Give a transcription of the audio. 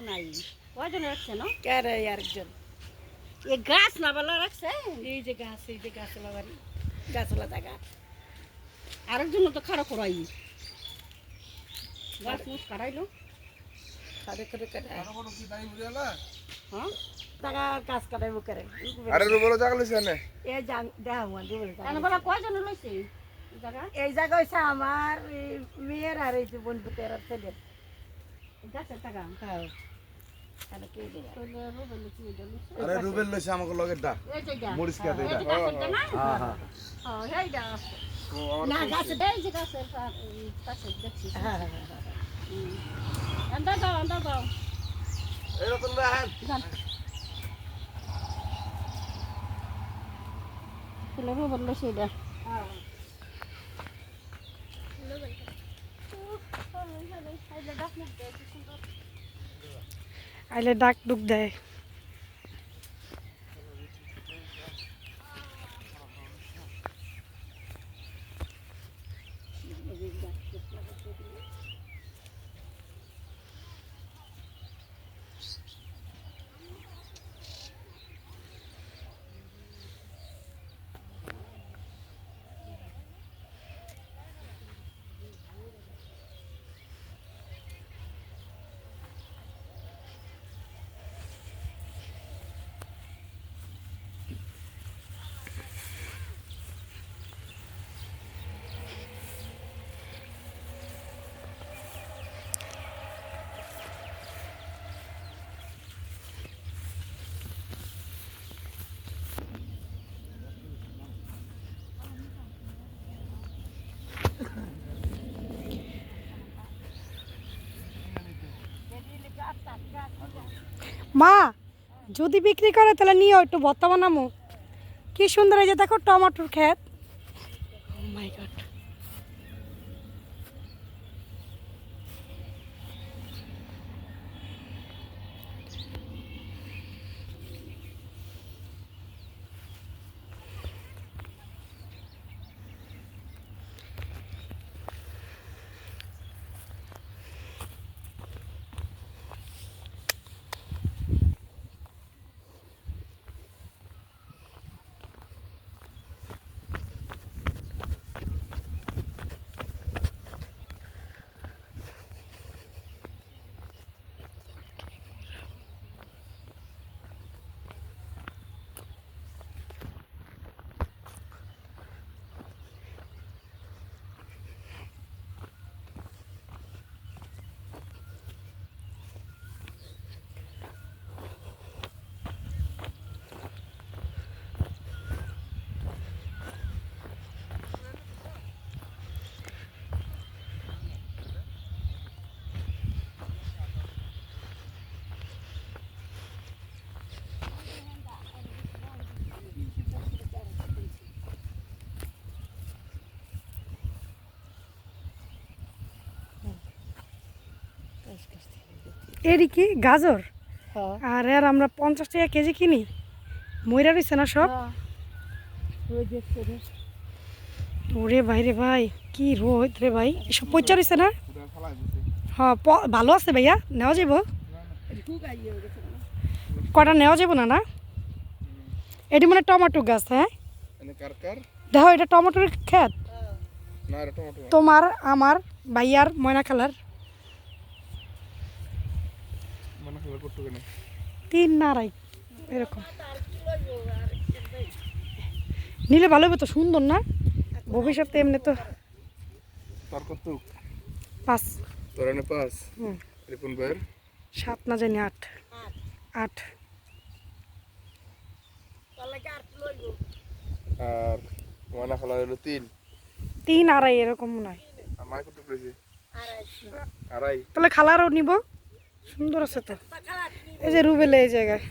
নাই কয়জন রাখছে না কেরে আরেকজন এই গাছ না ভালো রাখছে এই যে গাছলা বাড়ি গাছলা জায়গা আরেকজন তো খারাপ করাই গাছ মুছ কাটাইলো সাড়ে করে কাটায় হ্যাঁ জায়গা গাছ কাটাইব করে আরে রুবলো জায়গা লইছে না এই জান দেখা মন দিব কেন বলা কয়জন লইছে জায়গা এই জায়গা হইছে আমার মেয়ের আর এই যে বন্ধুদের আর ছেলের গাছের টাকা হ্যাঁ তাহলে কে দেবে আরে রুবেল লইছে আমাকে লগের দা এই যে মরিচ কে দেই এই গাছের না হ্যাঁ হ্যাঁ হ্যাঁ হেইডা না গাছে দেই যে গাছের পাশে দেখছি হ্যাঁ হ্যাঁ হ্যাঁ আন্দা দাও এই রতন রাহান ছেলে বললো সেটা আইলে ডাক ডুক দেয় মা যদি বিক্রি করে তাহলে নিও একটু ভর্তা বানামো কি সুন্দর এই যে দেখো টমেটোর ক্ষেত ও মাই গড এরই কি গাজর আর এর আমরা 50 টাকা কেজি কিনি ময়রা রয়েছে না সব ওরে ভাই রে ভাই কি রোদ রে ভাই এসব পচা রয়েছে না হ্যাঁ ভালো আছে ভাইয়া নেওয়া যাব কটা নেওয়া যাব না না এটি মানে টমেটো গাছ হ্যাঁ দেখো এটা টমেটোর ক্ষেত তোমার আমার ভাইয়ার ময়না খালার 3 না 2.5 এরকম নিলে ভালো হবে তো সুন্দর না ভবিষ্যতে এমনি তো তোর কত 5 তোর এনে 5 রিপন ভাই 7 না জানি 8 আর ওয়ানা খালা হলো 3 2.5 এরকম মনে হয় আর মাই কত কইছে আড়াই তাহলে খালারও নিব সুন্দর আছে তো এই যে রুবেলে এই জায়গায়